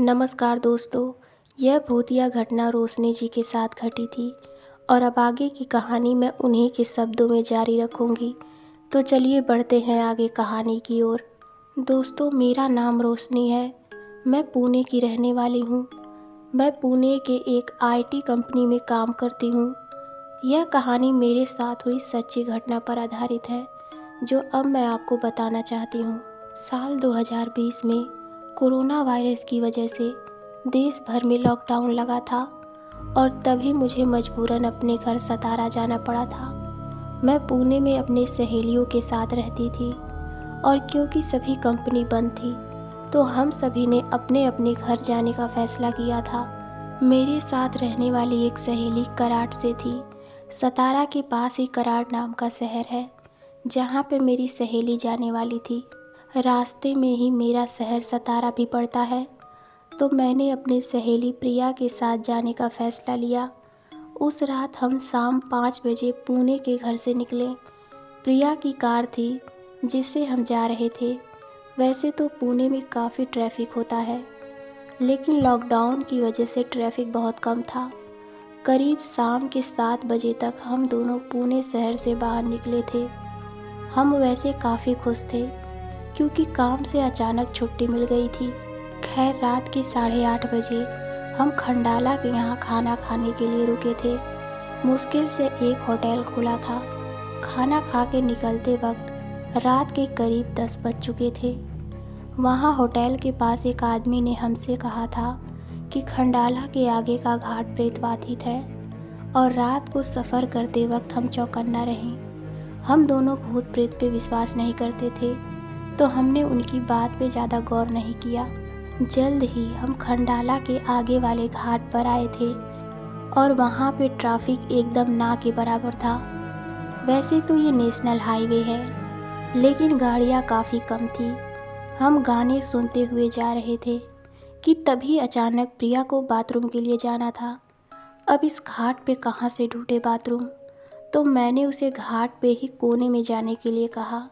नमस्कार दोस्तों। यह भूतिया घटना रोशनी जी के साथ घटी थी और अब आगे की कहानी मैं उन्हीं के शब्दों में जारी रखूंगी। तो चलिए बढ़ते हैं आगे कहानी की ओर। दोस्तों, मेरा नाम रोशनी है। मैं पुणे की रहने वाली हूँ। मैं पुणे के एक आईटी कंपनी में काम करती हूँ। यह कहानी मेरे साथ हुई सच्ची घटना पर आधारित है, जो अब मैं आपको बताना चाहती हूँ। साल 2020 में कोरोना वायरस की वजह से देश भर में लॉकडाउन लगा था और तभी मुझे मजबूरन अपने घर सतारा जाना पड़ा था। मैं पुणे में अपने सहेलियों के साथ रहती थी और क्योंकि सभी कंपनी बंद थी तो हम सभी ने अपने अपने घर जाने का फैसला किया था। मेरे साथ रहने वाली एक सहेली कराड़ से थी। सतारा के पास ही कराड़ नाम का शहर है, जहाँ पे मेरी सहेली जाने वाली थी। रास्ते में ही मेरा शहर सतारा भी पड़ता है, तो मैंने अपनी सहेली प्रिया के साथ जाने का फ़ैसला लिया। उस रात हम शाम 5 बजे पुणे के घर से निकले। प्रिया की कार थी जिससे हम जा रहे थे। वैसे तो पुणे में काफ़ी ट्रैफिक होता है, लेकिन लॉकडाउन की वजह से ट्रैफिक बहुत कम था। करीब शाम के 7 बजे तक हम दोनों पुणे शहर से बाहर निकले थे। हम वैसे काफ़ी खुश थे क्योंकि काम से अचानक छुट्टी मिल गई थी। खैर, रात के 8:30 बजे हम खंडाला के यहाँ खाना खाने के लिए रुके थे। मुश्किल से एक होटल खुला था। खाना खा के निकलते वक्त रात के करीब 10 बज चुके थे। वहाँ होटल के पास एक आदमी ने हमसे कहा था कि खंडाला के आगे का घाट प्रेतबाधित है और रात को सफ़र करते वक्त हम चौकन्ना रहें। हम दोनों भूत प्रेत पे विश्वास नहीं करते थे, तो हमने उनकी बात पे ज़्यादा गौर नहीं किया। जल्द ही हम खंडाला के आगे वाले घाट पर आए थे और वहाँ पे ट्रैफिक एकदम ना के बराबर था। वैसे तो ये नेशनल हाईवे है, लेकिन गाड़ियाँ काफ़ी कम थी। हम गाने सुनते हुए जा रहे थे कि तभी अचानक प्रिया को बाथरूम के लिए जाना था। अब इस घाट पे कहाँ से ढूंढे बाथरूम, तो मैंने उसे घाट पे ही कोने में जाने के लिए कहा।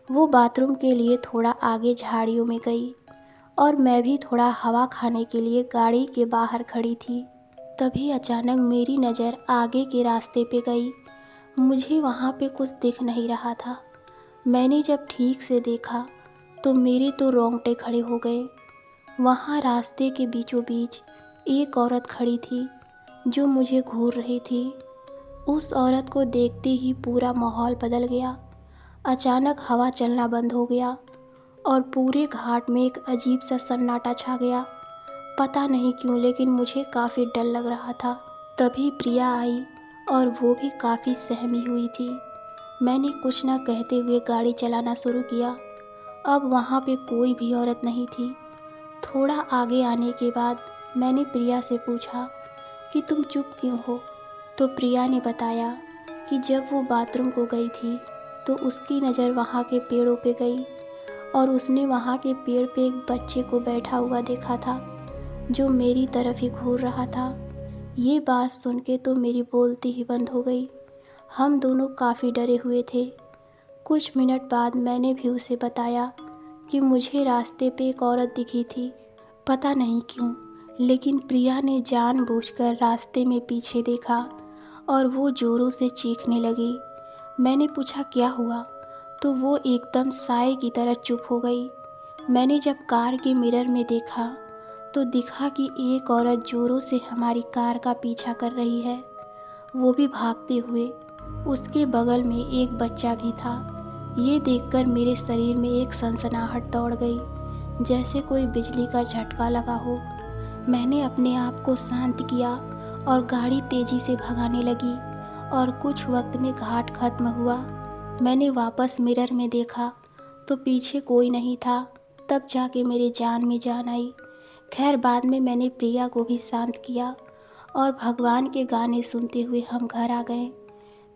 वो बाथरूम के लिए थोड़ा आगे झाड़ियों में गई और मैं भी थोड़ा हवा खाने के लिए गाड़ी के बाहर खड़ी थी। तभी अचानक मेरी नज़र आगे के रास्ते पे गई। मुझे वहाँ पे कुछ दिख नहीं रहा था। मैंने जब ठीक से देखा तो मेरे तो रोंगटे खड़े हो गए। वहाँ रास्ते के बीचों बीच एक औरत खड़ी थी जो मुझे घूर रही थी। उस औरत को देखते ही पूरा माहौल बदल गया। अचानक हवा चलना बंद हो गया और पूरे घाट में एक अजीब सा सन्नाटा छा गया। पता नहीं क्यों, लेकिन मुझे काफ़ी डर लग रहा था। तभी प्रिया आई और वो भी काफ़ी सहमी हुई थी। मैंने कुछ न कहते हुए गाड़ी चलाना शुरू किया। अब वहाँ पे कोई भी औरत नहीं थी। थोड़ा आगे आने के बाद मैंने प्रिया से पूछा कि तुम चुप क्यों हो। तो प्रिया ने बताया कि जब वो बाथरूम को गई थी तो उसकी नज़र वहाँ के पेड़ों पे गई और उसने वहाँ के पेड़ पे एक बच्चे को बैठा हुआ देखा था जो मेरी तरफ ही घूर रहा था। ये बात सुन के तो मेरी बोलती ही बंद हो गई। हम दोनों काफ़ी डरे हुए थे। कुछ मिनट बाद मैंने भी उसे बताया कि मुझे रास्ते पे एक औरत दिखी थी। पता नहीं क्यों, लेकिन प्रिया ने जानबूझकर रास्ते में पीछे देखा और वो ज़ोरों से चीखने लगी। मैंने पूछा क्या हुआ, तो वो एकदम साए की तरह चुप हो गई। मैंने जब कार के मिरर में देखा तो दिखा कि एक औरत ज़ोरों से हमारी कार का पीछा कर रही है, वो भी भागते हुए। उसके बगल में एक बच्चा भी था। ये देखकर मेरे शरीर में एक सनसनाहट दौड़ गई, जैसे कोई बिजली का झटका लगा हो। मैंने अपने आप को शांत किया और गाड़ी तेज़ी से भगाने लगी और कुछ वक्त में घाट खत्म हुआ। मैंने वापस मिरर में देखा तो पीछे कोई नहीं था। तब जाके मेरे जान में जान आई। खैर, बाद में मैंने प्रिया को भी शांत किया और भगवान के गाने सुनते हुए हम घर आ गए।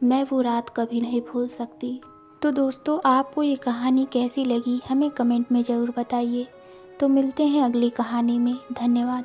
मैं वो रात कभी नहीं भूल सकती। तो दोस्तों, आपको ये कहानी कैसी लगी हमें कमेंट में ज़रूर बताइए। तो मिलते हैं अगली कहानी में। धन्यवाद।